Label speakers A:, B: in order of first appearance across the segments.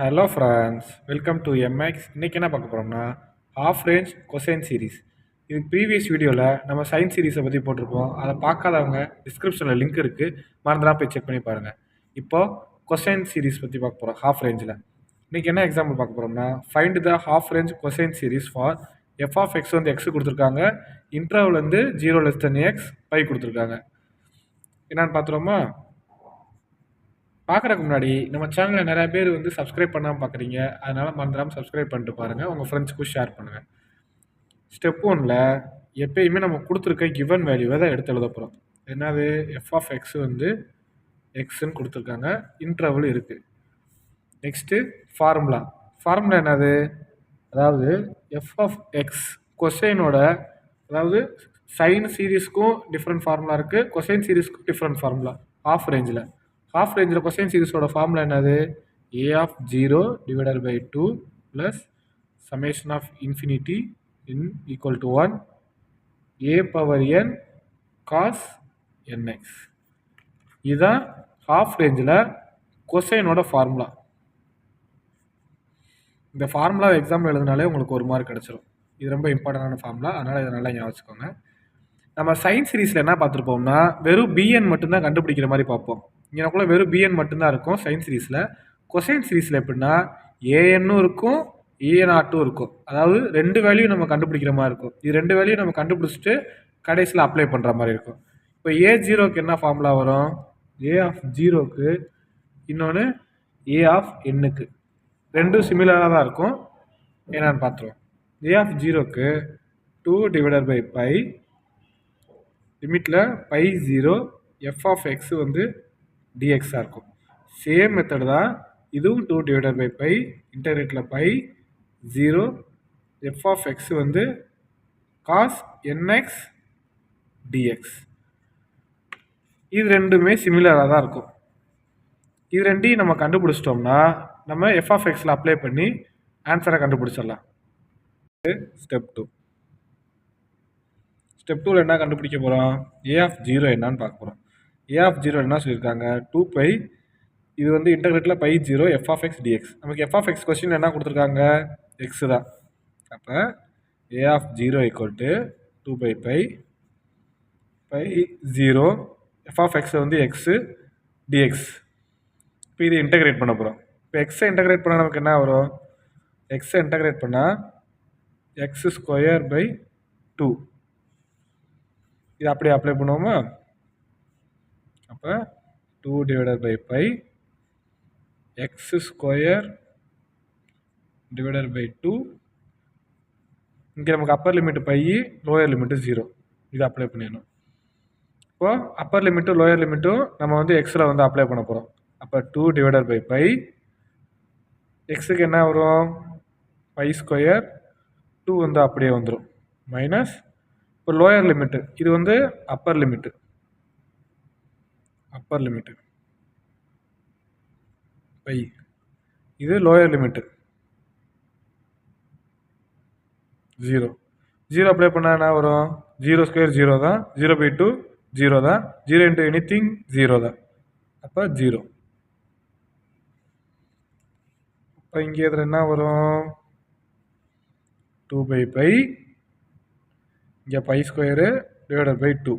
A: Hello friends, welcome to MX. இன்றைக்கி என்ன பார்க்க போகிறோம்னா ஹாஃப் ரேஞ்ச் கொசைன் சீரிஸ். இதுக்கு ப்ரீவியஸ் வீடியோவில் நம்ம சைன் சீரிஸை பற்றி போட்டிருப்போம். அதை பார்க்காதவங்க டிஸ்கிரிப்ஷனில் லிங்க் இருக்குது, மறந்துடாம போய் செக் பண்ணி பாருங்கள். இப்போது கொசைன் சீரிஸ் பற்றி பார்க்க போகிறோம் ஹாஃப் ரேஞ்சில். இன்றைக்கி என்ன எக்ஸாம்பிள் பார்க்க போகிறோம்னா find the half range cosine series for f of x வந்து எக்ஸ் கொடுத்துருக்காங்க, இன்டர்வல் வந்து 0 x பை கொடுத்துருக்காங்க. என்னென்னு பார்த்துருவோமா? பார்க்குறதுக்கு முன்னாடி நம்ம சேனலில் நிறைய பேர் வந்து சப்ஸ்கிரைப் பண்ணாமல் பார்க்குறீங்க. அதனால் மறந்துடாமல் சப்ஸ்கிரைப் பண்ணிட்டு பாருங்கள், உங்கள் ஃப்ரெண்ட்ஸுக்கும் ஷேர் பண்ணுங்கள். ஸ்டெப் 1ல் எப்பயுமே நம்ம கொடுத்துருக்க கிவன் வேல்யூவை தான் எடுத்து எழுத போகிறோம். என்னது? எஃப் ஆஃப் எக்ஸ் வந்து எக்ஸுன்னு கொடுத்துருக்காங்க, இன்டர்வல் இருக்குது. நெக்ஸ்ட்டு ஃபார்முலா என்னது? அதாவது எஃப் ஆஃப் எக்ஸ் கொசைனோட, அதாவது சைன் சீரீஸ்க்கும் டிஃப்ரெண்ட் ஃபார்முலா இருக்குது, கொசைன் சீரீஸ்க்கும் டிஃப்ரெண்ட் ஃபார்முலா. ஹாஃப் ரேஞ்சில் கொசைன் சீரிஸோட ஃபார்முலா என்னது? a of 0 divided by 2 plus summation of infinity in equal to 1 a power n cos nx. இதுதான் half ரேஞ்சில் கொசைனோட formula. இந்த formula example எழுதினாலே உங்களுக்கு 1 mark கிடச்சிரும். இது ரொம்ப இம்பார்ட்டண்டான ஃபார்முலா, அதனால் இதை நல்லா ஞாபகம் வச்சுக்கோங்க. நம்ம சைன் சீரீஸில் என்ன பார்த்துருப்போம்னா வெறும் பிஎன் மட்டும்தான் கண்டுபிடிக்கிற மாதிரி பார்ப்போம். இங்கேக்குள்ள வெறும் பிஎன் மட்டும்தான் இருக்கும் சைன் சீரீஸில். கொசைன் சீரீஸில் எப்படின்னா ஏஎன்னும் இருக்கும், ஏஎன்ஆட்டும் இருக்கும். அதாவது 2 வேல்யூ நம்ம கண்டுபிடிக்கிற மாதிரி இருக்கும். இது 2 வேல்யூ நம்ம கண்டுபிடிச்சிட்டு கடைசியில் அப்ளை பண்ணுற மாதிரி இருக்கும். இப்போ A0க்கு என்ன ஃபார்முலா வரும்? ஏ ஆஃப் 0க்கு இன்னொன்று ஏ ஆஃப் எண்ணுக்கு, ரெண்டும் சிமிலராக தான் இருக்கும். என்னன்னு பார்த்துருவோம். ஏ ஆஃப் 0க்கு 2 divided by பை லிமிட்டில் பை 0 எஃப் ஆஃப் எக்ஸ் வந்து டிஎக்ஸாக இருக்கும். சேம் மெத்தட் தான் இதுவும். 2 divided by பை இன்டர்கிரேட்டில் பை 0 எஃப் ஆஃப் எக்ஸ் வந்து காஸ் என்எக்ஸ் டிஎக்ஸ். இது ரெண்டுமே சிமிலராக தான் இருக்கும். இது ரெண்டையும் நம்ம கண்டுபிடிச்சிட்டோம்னா நம்ம எஃப் ஆஃப் எக்ஸில் அப்ளை பண்ணி ஆன்சரை கண்டுபிடிச்சிடலாம். ஸ்டெப் 2ல் என்ன கண்டுபிடிக்க போகிறோம்? ஏ ஆஃப் 0 என்னன்னு பார்க்க போகிறோம். ஏ ஆஃப் 0 என்ன சொல்லியிருக்காங்க? 2 பை, இது வந்து இன்டர்கிரேட்டில் pi 0 f of x dx. நமக்கு எஃப் ஆஃப் எக்ஸ் கொஸ்டின் என்ன கொடுத்துருக்காங்க? எக்ஸு தான். அப்போ a of 0 equal to 2 by pi 0 f of x வந்து எக்ஸு டிஎக்ஸ். இப்போ இது இன்டகிரேட் பண்ண போகிறோம். இப்போ எக்ஸை இன்டகிரேட் பண்ணால் நமக்கு என்ன வரும்? எக்ஸை இன்டகிரேட் பண்ணால் எக்ஸ் ஸ்கொயர் பை 2. இது அப்படியே அப்ளை பண்ணுவோமா? அப்போ 2 divided by pi x square divided by 2. இங்கே நமக்கு upper limit pi, lower limit 0. இது அப்ளை பண்ணிடணும். இப்போ அப்பர் லிமிட்டும் லோயர் லிமிட்டும் நம்ம வந்து எக்ஸில் வந்து அப்ளை பண்ண போகிறோம். அப்போ 2 divided by பை எக்ஸுக்கு என்ன வரும்? பை ஸ்கொயர், 2 வந்து அப்படியே வந்துடும் மைனஸ். இப்போ லோயர் லிமிட்டு, இது வந்து அப்பர் லிமிட்டு பை, இது லோயர் லிமிட்டு 0 அப்ளை பண்ணால் என்ன வரும்? 0 ஸ்கொயர் 0 தான், 0 பை 2 0 தான், 0 இன்ட்டு எனிதிங் 0 தான். அப்போ 0. இப்போ இங்கே இதில் என்ன வரும்? 2 பை பை, இங்கே பை ஸ்கொயரு டிவைடட் பை 2.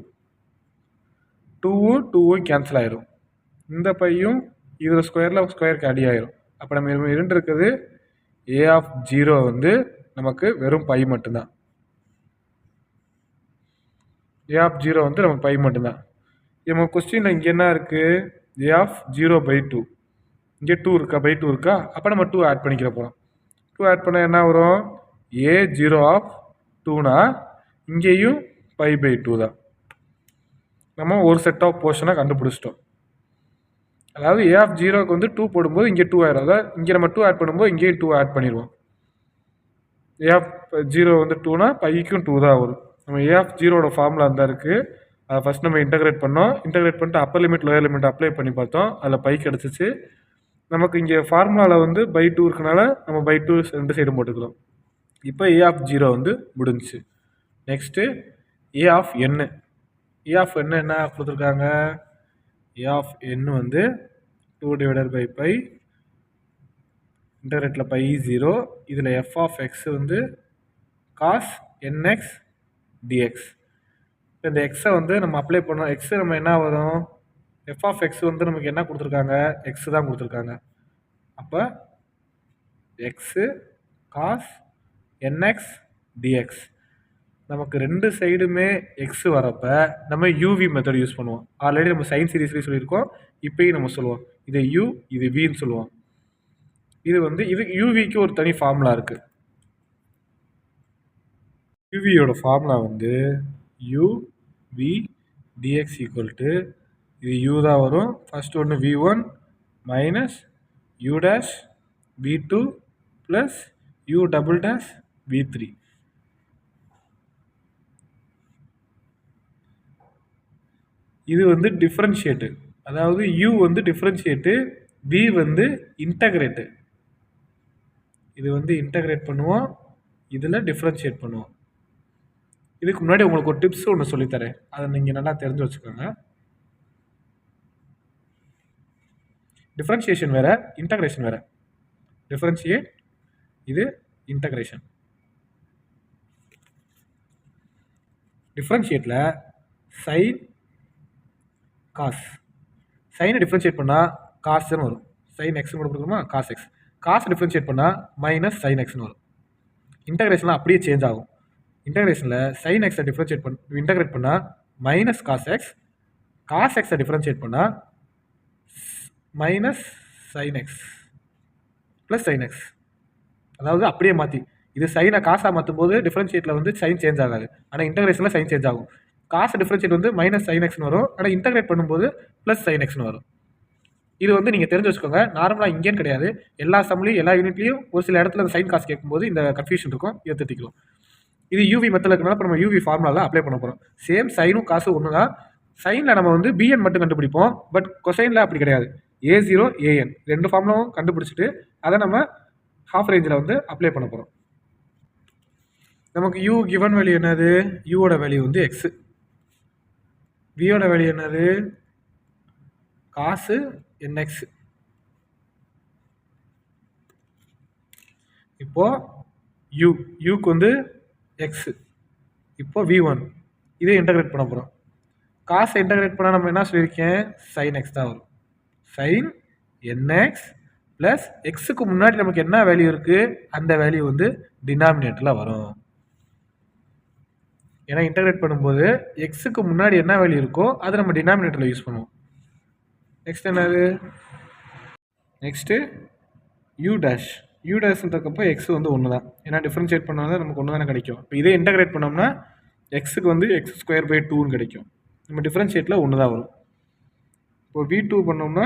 A: 2வும் கேன்சல் ஆயிரும். இந்த பையும் இதில் ஸ்கொயருக்கு அடி ஆயிரும். அப்போ நம்ம 2 இருக்குது. ஏ ஆஃப் 0 வந்து நமக்கு வெறும் பை மட்டும்தான். ஏ ஆஃப் 0 வந்து நமக்கு பை மட்டும்தான். நம்ம கொஸ்டினில் இங்கே என்ன இருக்குது? ஏ ஆஃப் 0 பை 2. இங்கே 2 இருக்கா? பை 2 இருக்கா? அப்போ நம்ம 2 ஆட் பண்ணிக்கிற போகிறோம். 2 ஆட் பண்ணால் என்ன வரும்? ஏ 0 ஆஃப் 2னா இங்கேயும் பை பை 2 தான். நம்ம ஒரு செட் ஆஃப் போர்ஷனை கண்டுபிடிச்சிட்டோம். அதாவது ஏ ஆஃப் 0க்கு வந்து 2 போடும்போது இங்கே 2 ஆயிரும். அதாவது இங்கே நம்ம 2 ஆட் பண்ணும்போது இங்கேயும் 2 ஆட் பண்ணிடுவோம். ஏ ஆஃப் 0 வந்து 2னா பைக்கும் 2 தான் வரும். நம்ம ஏ ஆஃப் 0வோட ஃபார்முலா இருந்தால் இருக்குது. அதை ஃபஸ்ட் நம்ம இன்டகிரேட் பண்ணோம். இன்டகிரேட் பண்ணிட்டு upper limit lower limit apply பண்ணி பார்த்தோம். அதில் பை கிடச்சிச்சு. நமக்கு இங்கே ஃபார்முலாவில் வந்து பை 2 இருக்கனால நம்ம பை 2 2 சைடும் போட்டுக்கிறோம். இப்போ ஏ ஆஃப் 0 வந்து முடிஞ்சிச்சு. Next a of n. A of n என்ன கொடுத்துருக்காங்க? ஏ ஆஃப் என் வந்து 2 divided by பை இன்டகிரேட்டில் பை 0, இதில் எஃப் ஆஃப் எக்ஸ் வந்து காஸ் என்எக்ஸ் டிஎக்ஸ். இந்த எக்ஸை வந்து நம்ம அப்ளை பண்ணோம். எக்ஸ் நம்ம என்ன வரும், எஃப் ஆஃப் எக்ஸ் வந்து நமக்கு என்ன கொடுத்துருக்காங்க, எக்ஸ் தான் கொடுத்துருக்காங்க. அப்போ எக்ஸு காஸ் என்எக்ஸ் டிஎக்ஸ். நமக்கு ரெண்டு சைடுமே எக்ஸ் வரப்ப நம்ம யூவி மெத்தட் யூஸ் பண்ணுவோம். ஆல்ரெடி நம்ம சைன் சீரீஸ்லேயே சொல்லியிருக்கோம், இப்பயும் நம்ம சொல்லுவோம். இது யூ, இது வின்னு சொல்லுவோம். இது வந்து இது யூவிக்கு ஒரு தனி ஃபார்முலா இருக்கு. யூவியோட ஃபார்முலா வந்து u v dx equal to, இது யூ தான் வரும். ஃபர்ஸ்ட் ஒன்று v1 minus u dash v2 plus u double dash v3. இது வந்து டிஃப்ரென்ஷியேட்டு, அதாவது u வந்து டிஃப்ரென்ஷியேட்டு, v வந்து இன்டகிரேட்டு. இது வந்து இன்டகிரேட் பண்ணுவோம், இதில் டிஃப்ரென்ஷியேட் பண்ணுவோம். இதுக்கு முன்னாடி உங்களுக்கு ஒரு டிப்ஸ் ஒன்று சொல்லித்தரேன், அதை நீங்கள் நல்லா தெரிஞ்சு வச்சுக்கோங்க. டிஃப்ரென்ஷியேஷன் வேறு, இன்டகிரேஷன் வேறு. டிஃப்ரென்ஷியேட், இது இன்டகிரேஷன். டிஃப்ரென்ஷியேட்டில் சைன் காஸ், சைனை டிஃப்ரென்ஷியேட் பண்ணால் காசுன்னு வரும். சைன் எக்ஸ்னு கூட கொடுக்கணுமா, காஸ் எக்ஸ். காசை டிஃப்ரென்ஷியேட் பண்ணால் மைனஸ் சைன் எக்ஸ்னு வரும். இன்டகிரேஷன்லாம் அப்படியே சேஞ்ச் ஆகும். இன்டகிரேஷனில் சைன் எக்ஸை டிஃப்ரென்ஷியேட் இன்டகிரேட் பண்ணால் மைனஸ் காஸ் எக்ஸ், காஸ் எக்ஸை டிஃப்ரென்ஷியேட் பண்ணால் minus sine x plus sine x. அதாவது அப்படியே மாற்றி, இது சைனை காசாக மாற்றும் போது டிஃப்ரென்ஷியேட்டில் வந்து சைன் சேஞ்ச் ஆகாது, ஆனால் இன்டகிரேஷனில் சைன் சேஞ்ச் ஆகும். காசு டிஃப்ரென்ஷியேட் வந்து மைனஸ் சைன் எக்ஸ்னு வரும், ஆனால் இன்டகிரேட் பண்ணும்போது ப்ளஸ் சைன் எக்ஸ்னு வரும். இது வந்து நீங்கள் தெரிஞ்சு வச்சுக்கோங்க. நார்மலாக இங்கேன்னு கிடையாது, எல்லா சம்லையும் எல்லா யூனிட்லையும் ஒரு சில இடத்துல அந்த சைன் காசு கேட்கும்போது இந்த கன்ஃபியூஷன் இருக்கும், இதை திருத்திக்கலாம். இது யூவி மெத்தடில் இருக்கனால இப்போ நம்ம யூவி ஃபார்முலாவில் அப்ளை பண்ண போகிறோம். சேம் சைனும் காசு ஒன்று தான். சைனில் நம்ம வந்து பிஎன் மட்டும் கண்டுபிடிப்போம், பட் கொசைனில் அப்படி கிடையாது. A0 AN ரெண்டு ஃபார்முலாவும் கண்டுபிடிச்சிட்டு அதை நம்ம ஹாஃப் ரேஞ்சில் வந்து அப்ளை பண்ண போகிறோம். நமக்கு யூ கிவன் வேல்யூ என்னது, யூவோட வேல்யூ வந்து எக்ஸு, வியோட வேல்யூ என்னது காசு என்எக்ஸ். இப்போ யூக்கு வந்து எக்ஸ், இப்போ v1 இதை இன்டகிரேட் பண்ண போகிறோம். காசை இன்டகிரேட் பண்ணால் நம்ம என்ன சொல்லியிருக்கேன், சைன் எக்ஸ் தான் வரும். சைன் என்எக்ஸ் ப்ளஸ் எக்ஸுக்கு முன்னாடி நமக்கு என்ன வேல்யூ இருக்குது, அந்த வேல்யூ வந்து டினாமினேட்டரில் வரும். ஏன்னா இன்டகிரேட் பண்ணும்போது எக்ஸுக்கு முன்னாடி என்ன வேல்யூ இருக்கோ அதை நம்ம டினாமினேட்டரில் யூஸ் பண்ணுவோம். நெக்ஸ்ட் என்னது, நெக்ஸ்ட்டு யூ டேஷ்ன்றக்கப்போ எக்ஸ் வந்து ஒன்று தான், ஏன்னா டிஃப்ரென்ஷியேட் பண்ணால் தான் நமக்கு ஒன்று தானே கிடைக்கும். இப்போ இதே இன்டகிரேட் பண்ணோம்னா எக்ஸுக்கு வந்து எக்ஸ் ஸ்கொயர் பை 2ன்னு கிடைக்கும். நம்ம டிஃப்ரென்ஷியேட்டில் ஒன்று தான் வரும். இப்போ v2 பண்ணோம்னா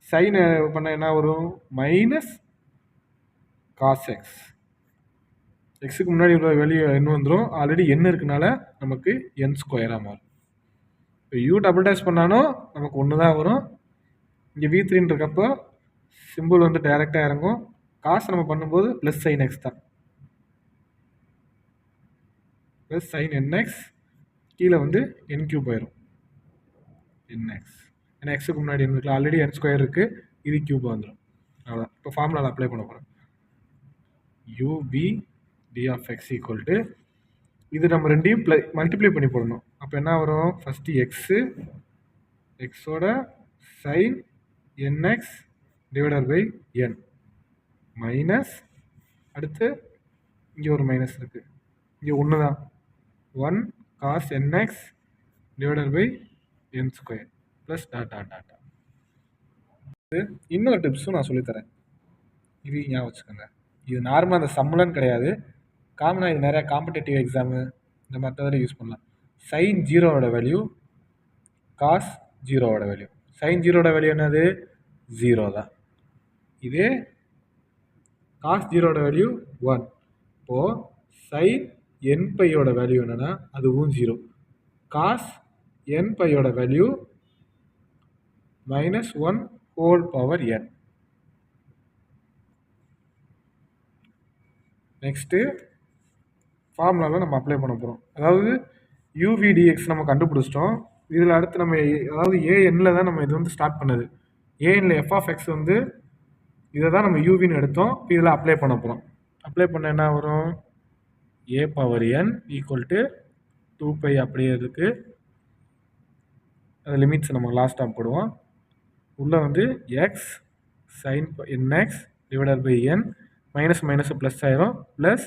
A: சைன் பண்ண என்ன வரும், மைனஸ் காஸ் எக்ஸ். எக்ஸுக்கு முன்னாடி உள்ள வேல்யூ என்ன வந்துடும், ஆல்ரெடி என்ன இருக்குனால நமக்கு என் ஸ்கொயராக மாறும். இப்போ யூ டபுள் டேஷ் பண்ணாலும் நமக்கு ஒன்று தான் வரும். இங்கே v3 இருக்கப்போ சிம்பிள் வந்து டைரெக்டாக இறங்கும். காசு நம்ம பண்ணும்போது ப்ளஸ் சைன் எக்ஸ் தான், ப்ளஸ் சைன் என்எக்ஸ், கீழே வந்து என் கியூப் ஆயிரும் என்எக்ஸ். ஏன்னா எக்ஸுக்கு முன்னாடி என்ன ஆல்ரெடி என் ஸ்கொயர் இருக்குது, இது கியூப் வந்துடும். அவ்வளோதான். இப்போ ஃபார்முலாவில் அப்ளை பண்ண போகிறோம். யூபி d of x equal to, இது நம்ம ரெண்டையும் மல்டிப்ளை பண்ணி போடணும். அப்போ என்ன வரும், ஃபஸ்ட்டு எக்ஸு, எக்ஸோட sine nx divided by n minus, அடுத்து இங்கே ஒரு மைனஸ் இருக்குது, இங்கே ஒன்று தான், 1 cos nx divided by n square plus டாட்டா டாட்டா. இன்னொரு டிப்ஸும் நான் சொல்லித்தரேன், இது ஞாபகம் வச்சுக்கோங்க. இது நார்மலாக அந்த சம்மலன்னு கிடையாது, காமனாக இது நிறையா காம்படேட்டிவ் எக்ஸாமு இந்த மாதிரி யூஸ் பண்ணலாம். சைன் 0வோட வேல்யூ, காஸ் 0வோட வேல்யூ. சைன் 0வோட வேல்யூ என்னது, 0 தான். இதே காஸ் 0வோட வேல்யூ 1. இப்போது சைன் என் பையோட வேல்யூ என்னென்னா அதுவும் 0. காஸ் என் பையோட value -1 whole power n. Next ஃபார்முலாவில் நம்ம அப்ளை பண்ண போகிறோம். அதாவது யூவிடிஎக்ஸ் நம்ம கண்டுபிடிச்சிட்டோம். இதில் அடுத்து நம்ம அதாவது ஏஎன்னில் தான் நம்ம இது வந்து ஸ்டார்ட் பண்ணது. ஏஎன்னில் எஃப் ஆஃப் எக்ஸ் வந்து இதை தான் நம்ம யூவின்னு எடுத்தோம். இதில் அப்ளை பண்ண போகிறோம். அப்ளை பண்ண என்ன வரும்? a power n equal to 2π அப்படியே இருக்குது. அது லிமிட்ஸ் நம்ம லாஸ்ட்டாக போடுவோம். உள்ளே வந்து x sine nx divided by n minus minus plus ஆயிரும் plus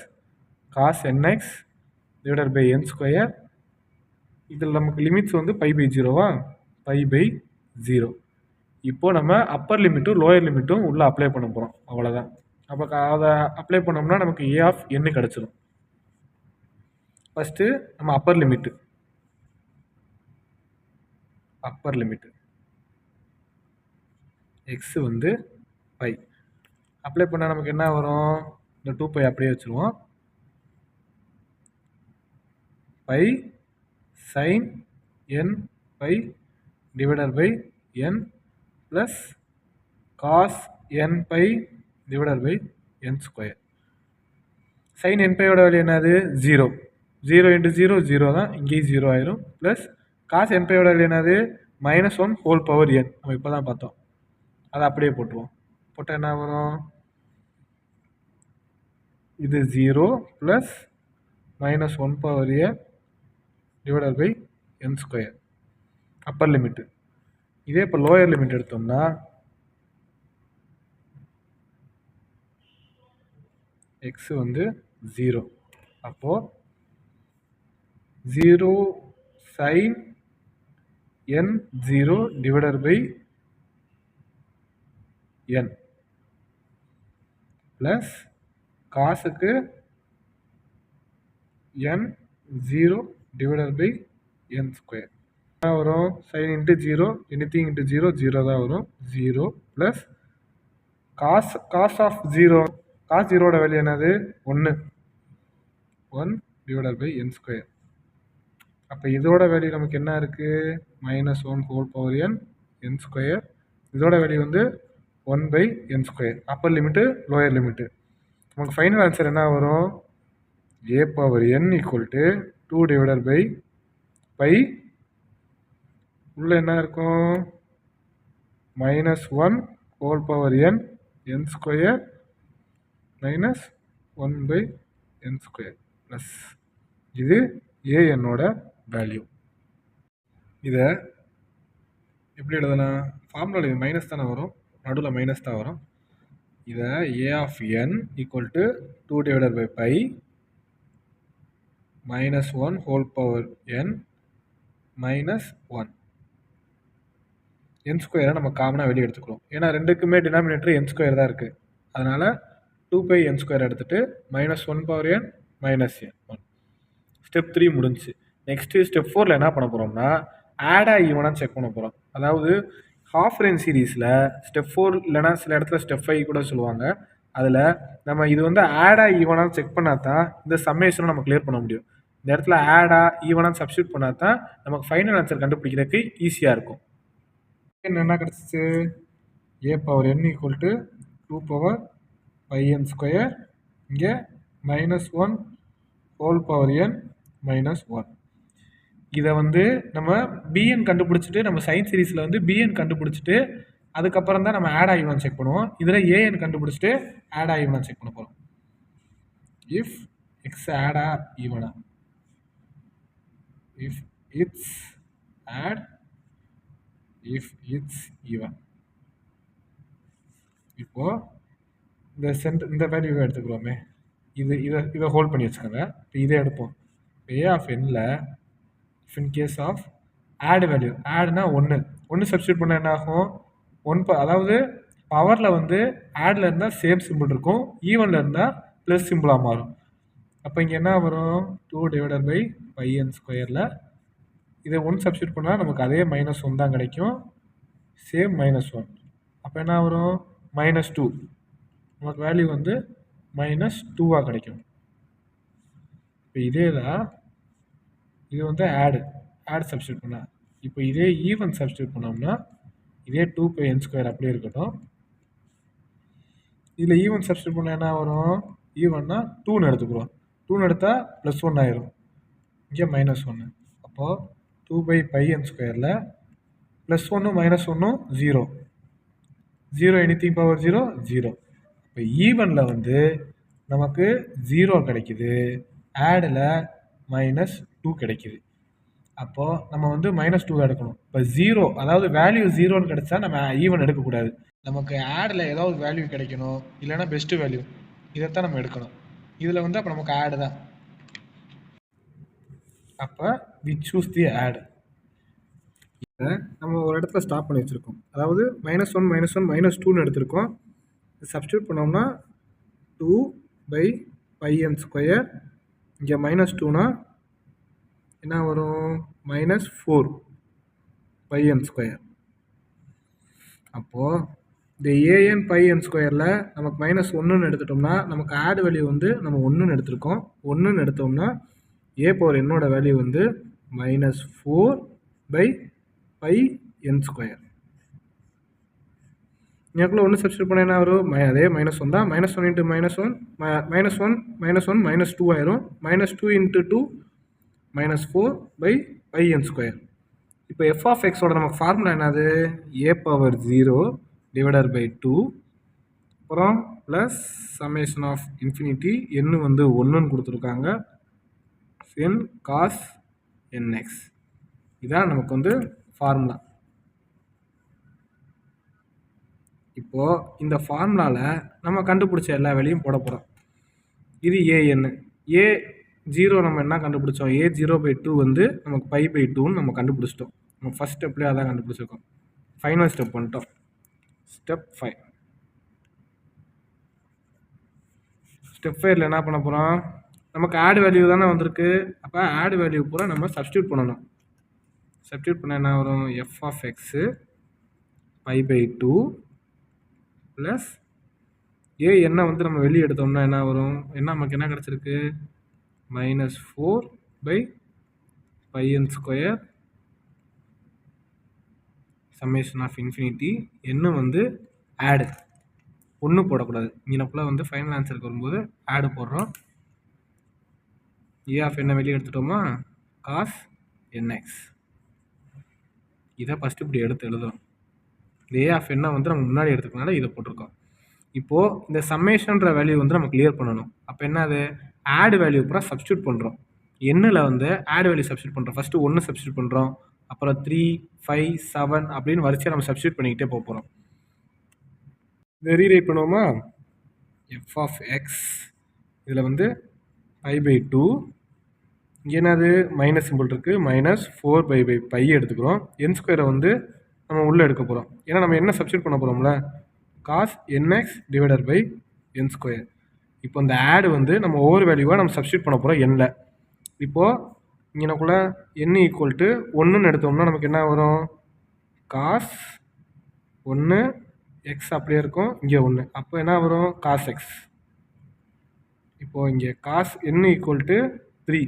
A: cos nx divided by n square. இதில் நமக்கு லிமிட்ஸ் வந்து π/0வா, π/0. இப்போது நம்ம அப்பர் லிமிட்டும் லோயர் லிமிட்டும் உள்ளே அப்ளை பண்ண போகிறோம். அவ்வளோதான். அப்போ அதை அப்ளை பண்ணோம்னா நமக்கு a ஆஃப் n கிடச்சிடும். ஃபஸ்ட்டு நம்ம அப்பர் லிமிட்டு எக்ஸ் வந்து பை அப்ளை பண்ணால் நமக்கு என்ன வரும்? இந்த 2π அப்படியே வச்சுருவோம். Pi sine n pi divided by n plus cos n pi divided by n square. Sine n பையோட வேல்யூ என்னது? 0. 0 இன்ட்டு 0 0 தான், இங்கேயும் 0 ஆயிரும். ப்ளஸ் காஸ் n பையோட வேல்யூ என்னது? -1 ஹோல் பவர் n. நம்ம இப்போ தான் பார்த்தோம். அதை அப்படியே போட்டுருவோம். போட்டால் என்ன வரும்? இது 0 plus -1 power n divided by n square upper limit. இதே இப்போ லோயர் லிமிட் எடுத்தோம்னா எக்ஸ் வந்து 0. அப்போது 0 sine n 0 divided by n plus காசுக்கு n 0 divided by n square. என்ன வரும்? சைன் இன்ட்டு 0 எனிதிங் இன்ட்டு 0 0 தான் வரும். 0 ப்ளஸ் காஸ் ஆஃப் 0, காஸ் 0ஓட வேல்யூ என்னது? 1 டிவைடட் பை n ஸ்கொயர். அப்போ இதோட வேல்யூ நமக்கு என்ன இருக்குது? -1 ஹோல் பவர் n ஸ்கொயர். இதோட வேல்யூ வந்து 1/n square. Upper limit lower limit. நமக்கு ஃபைனல் ஆன்சர் என்ன வரும்? a power n equal to 2 divided by pi உள்ள என்ன இருக்கும்? -1 whole power n square minus 1/n square plus இது ஏஎன்னோட வேல்யூ. இதை எப்படி எழுதலாம்? ஃபார்முலா இது மைனஸ் தானே வரும், நடுவில் மைனஸ் தான் வரும். இதை a of n equal to 2 divided by pi -1 whole power n minus 1 n ஸ்கொயரை நம்ம காமனாக வெளியே எடுத்துக்கிறோம். ஏன்னா ரெண்டுக்குமே டினாமினேட்டர் n ஸ்கொயர் தான் இருக்குது. அதனால் 2πn ஸ்கொயர் எடுத்துகிட்டு -1 power n minus n 1. Step 3 முடிஞ்சு. நெக்ஸ்ட்டு ஸ்டெப் 4ல் என்ன பண்ண போகிறோம்னா ஆடாக ஈவனாக செக் பண்ண போகிறோம். அதாவது ஹாஃப் ரேஞ்ச் சீரீஸில் ஸ்டெப் 4 இல்லைனா சில இடத்துல ஸ்டெப் 5 கூட சொல்லுவாங்க. அதில் நம்ம இது வந்து ஆடாக ஈவனாக செக் பண்ணால் தான் இந்த சம்மேஷனை நம்ம கிளியர் பண்ண முடியும். இந்த இடத்துல ஆடாக ஈவனாக சப்ஸ்டியூட் பண்ணால் தான் நமக்கு ஃபைனல் ஆன்சர் கண்டுபிடிக்கிறதுக்கு ஈஸியாக இருக்கும். என்ன கிடச்சிச்சு? a power n equal to 2 power πn square. இங்கே -1 ஹோல் பவர் n மைனஸ் 1. இதை வந்து நம்ம bn கண்டுபிடிச்சிட்டு நம்ம சைன் சீரீஸில் வந்து bn கண்டுபிடிச்சிட்டு அதுக்கப்புறம் தான் நம்ம ஆட் ஆகிவான் செக் பண்ணுவோம். இதில் an கண்டுபிடிச்சிட்டு ஆட் ஆகிவான் செக் பண்ண போகிறோம். இஃப் எக்ஸ் ஆடா ஈவனா, if it's odd, if it's even. இப்போது இந்த வேல்யூவை எடுத்துக்கிறோமே, இதை ஹோல்ட் பண்ணி வச்சுக்கோங்க. இப்போ இதை எடுப்போம். a ஆஃப் nல if in case of odd value, ஆட்னா 1 சப்ஸ்டியூட் பண்ணால் என்ன ஆகும்? 1 அதாவது பவரில் வந்து ஆடில் இருந்தால் சேம் சிம்பிள் இருக்கும், ஈவனில் இருந்தால் ப்ளஸ் சிம்பிளாக மாறும். அப்போ இங்கே என்ன வரும்? 2 டிவைடட் பை πn ஸ்கொயரில் இதை 1 சப்ஸ்டியூட் பண்ணால் நமக்கு அதே -1 தான் கிடைக்கும், சேம் -1. அப்போ என்ன வரும்? -2. நமக்கு வேல்யூ வந்து -2 கிடைக்கும். இப்போ இதே தான் இது வந்து ஆட் சப்ஸ்டியூட் பண்ணால். இப்போ இதே ஈவன் சப்ஸ்டியூட் பண்ணோம்னா இதே 2πn ஸ்கொயர் அப்படியே இருக்கட்டும். இதில் ஈவன் சப்ஸ்டியூட் பண்ணால் என்ன வரும்? ஈவன்னா 2ன்னு எடுத்துக்கிறோம். 2ன்னு எடுத்தால் +1 ஆயிரும், இங்கே -1. அப்போது 2/πn ஸ்கொயரில் +1 -1 0. 0 anything power 0 0. இப்போ ஈவனில் வந்து நமக்கு 0 கிடைக்குது, ஆடில் -2 கிடைக்குது. அப்போது நம்ம வந்து -2 தான் எடுக்கணும். இப்போ 0 அதாவது வேல்யூ 0ன்னு கிடைச்சா நம்ம ஈவன் எடுக்கக்கூடாது. நமக்கு ஆடில் ஏதாவது வேல்யூ கிடைக்கணும், இல்லைன்னா பெஸ்ட் வேல்யூ, இதைத்தான் நம்ம எடுக்கணும். இதில் வந்து அப்போ நமக்கு ஆடு தான். அப்போ வி சூஸ் தி ஆட். நம்ம ஒரு இடத்துல ஸ்டாப் பண்ணி வச்சுருக்கோம். அதாவது -1 -1 -2ன்னு எடுத்திருக்கோம். சப்ஸ்டியூட் பண்ணோம்னா 2/πn². இங்கே -2னா என்ன வரும்? -4/πn². அப்போது இந்த an/πn²ல் நமக்கு -1ன்னு எடுத்துட்டோம்னா நமக்கு ஆட் வேல்யூ வந்து நம்ம 1ன்னு எடுத்திருக்கோம். 1ன்னு எடுத்தோம்னா a/nோட வேல்யூ வந்து -4/πn². எனக்குள்ள 1 சப்ஸ்டியூட் பண்ண என்ன வரும்? அதே -1 தான். -1 × -1 -2 ஆயிரும். -2 × 2 -4/πn². இப்போ f(x)ஓட நமக்கு ஃபார்முலா என்னது? a/0/2 அப்புறம் plus summation of infinity n வந்து 1ன்னு கொடுத்துருக்காங்க, n cos nx. இதான் நமக்கு வந்து ஃபார்முலா. இப்போது இந்த ஃபார்முலாவில் நம்ம கண்டுபிடிச்ச எல்லா வேலையும் போட போகிறோம். இது an. a0 நம்ம என்ன கண்டுபிடிச்சோம்? a0/2 வந்து நமக்கு π/2ன்னு நம்ம கண்டுபிடிச்சிட்டோம். நம்ம ஃபஸ்ட் ஸ்டெப்லேயே அதான் கண்டுபிடிச்சிருக்கோம். ஃபைனல் ஸ்டெப் பண்ணிட்டோம். ஸ்டெப் 5. ஸ்டெப் 5ல் என்ன பண்ண போகிறோம்? நமக்கு ஆட் வேல்யூ தானே வந்திருக்கு. அப்போ ஆட் வேல்யூ பூரா நம்ம சப்ஸ்டியூட் பண்ணணும். சப்ஸ்டியூட் பண்ண என்ன வரும்? f(x) π/2 ப்ளஸ் என்ன வந்து நம்ம வெளியே எடுத்தோம்னா என்ன வரும்? நமக்கு என்ன கிடச்சிருக்கு? -4/πn² சம்மேஷன் ஆஃப் இன்ஃபினிட்டி என்ன வந்து ஆடு. ஒன்று போடக்கூடாது. இங்கனக்குள்ள வந்து ஃபைனல் ஆன்சருக்கு வரும்போது ஆடு போடுறோம். என்ன வெளியே எடுத்துட்டோமா? cos nx. இதை ஃபஸ்ட்டு இப்படி எடுத்து எழுதுறோம். இந்த என்ன வந்து நம்ம முன்னாடி எடுத்துக்கனால இதை போட்டிருக்கோம். இப்போது இந்த சம்மேஷன்ற வேல்யூ வந்து நம்ம கிளியர் பண்ணணும். அப்போ என்ன? அது ஆட் வேல்யூ பூரா சப்ஸ்டியூட் பண்ணுறோம். எண்ணில் வந்து ஆட் வேல்யூ சப்ஸ்டியூட் பண்ணுறோம். ஃபஸ்ட்டு 1 சப்ஸ்டியூட் பண்ணுறோம், அப்புறம் 3, 5, 7 அப்படின்னு வரிசையாக நம்ம சப்ஸ்டியூட் பண்ணிக்கிட்டே போக போகிறோம். இதை ரீரைட் பண்ணுவோமா? f(x) இதில் வந்து π/2. இங்கே என்னது? மைனஸ் சிம்பிள் இருக்குது. -4/π எடுத்துக்கிறோம். n² வந்து நம்ம உள்ளே எடுக்க போகிறோம். ஏன்னா நம்ம என்ன சப்ஸ்டியூட் பண்ண போகிறோம்ல? cos nx / n². இப்போ இந்த ஆட் வந்து நம்ம ஒவ்வொரு வேல்யூவாக நம்ம சப்ஸ்டியூட் பண்ண போகிறோம் எண்ணில். இப்போது இங்கனக்குள்ள n = 1ன்னு எடுத்தோம்னா நமக்கு என்ன வரும்? cos 1 x அப்படியே இருக்கும், இங்கே 1. அப்போ என்ன வரும்? cos x. இப்போது இங்கே cos n = 3.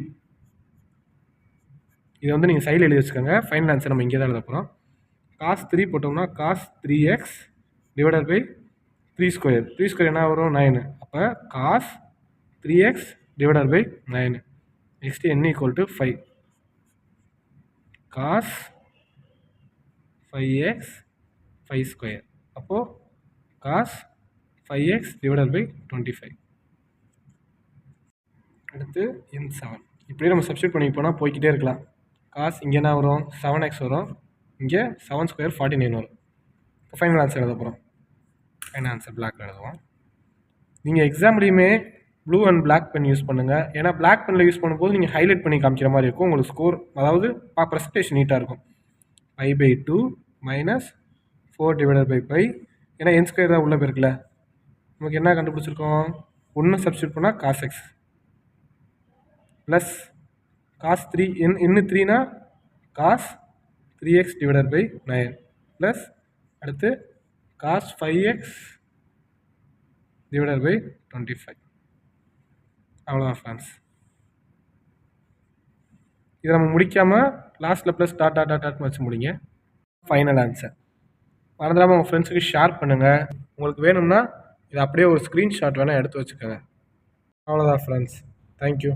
A: இதை வந்து நீங்கள் சைடில் எழுதி வச்சுக்கோங்க. ஃபைனல் ஆன்சர் நம்ம இங்கே தான் எழுத போகிறோம். cos 3 போட்டோம்னா cos 3x / 3². 3² என்ன வரும்? 9. அப்போ cos 3x / 9. Next n = 5. cos 5x 5². அப்போது cos 5x / 25. அடுத்து n7. இப்படியே நம்ம சப்ஸ்டியூட் பண்ணி போனால் போய்கிட்டே இருக்கலாம். cos இங்கே என்ன வரும்? 7x வரும், இங்கே 7² 49 வரும். இப்போ ஃபைனல் ஆன்சர் எழுத போகிறோம். ஃபைனல் ஆன்சர் பிளாக்ல எழுதுவோம். நீங்கள் எக்ஸாம்லேயுமே blue and black pen use பண்ணுங்கள். ஏன்னா பிளாக் பெனில் யூஸ் பண்ணும்போது நீங்கள் ஹைலைட் பண்ணி காமிக்கிற மாதிரி இருக்கும். உங்களுக்கு ஸ்கோர் அதாவது ப்ரெசன்டேஷன் நீட்டாக இருக்கும். π/2 -4/π. ஏன்னா n² தான் உள்ளே போயிருக்குல்ல. நமக்கு என்ன கண்டுபிடிச்சிருக்கோம்? 1 சப்ஸ்டியூட் பண்ணால் cos x plus cos 3 n 3னா cos 3x / 9 plus அடுத்து cos 5x / 25. அவ்வளோதான் ஃப்ரெண்ட்ஸ். இதை நம்ம முடிக்காமல் லாஸ்ட்டில் ப்ளஸ் டாட் வச்சு முடிங்க. Final answer. மறந்துடாமல் உங்கள் ஃப்ரெண்ட்ஸுக்கு ஷேர் பண்ணுங்கள். உங்களுக்கு வேணும்னா இதை அப்படியே ஒரு ஸ்க்ரீன்ஷாட் வேணால் எடுத்து வச்சுக்கோங்க. அவ்வளோதான் ஃப்ரெண்ட்ஸ். தேங்க்யூ.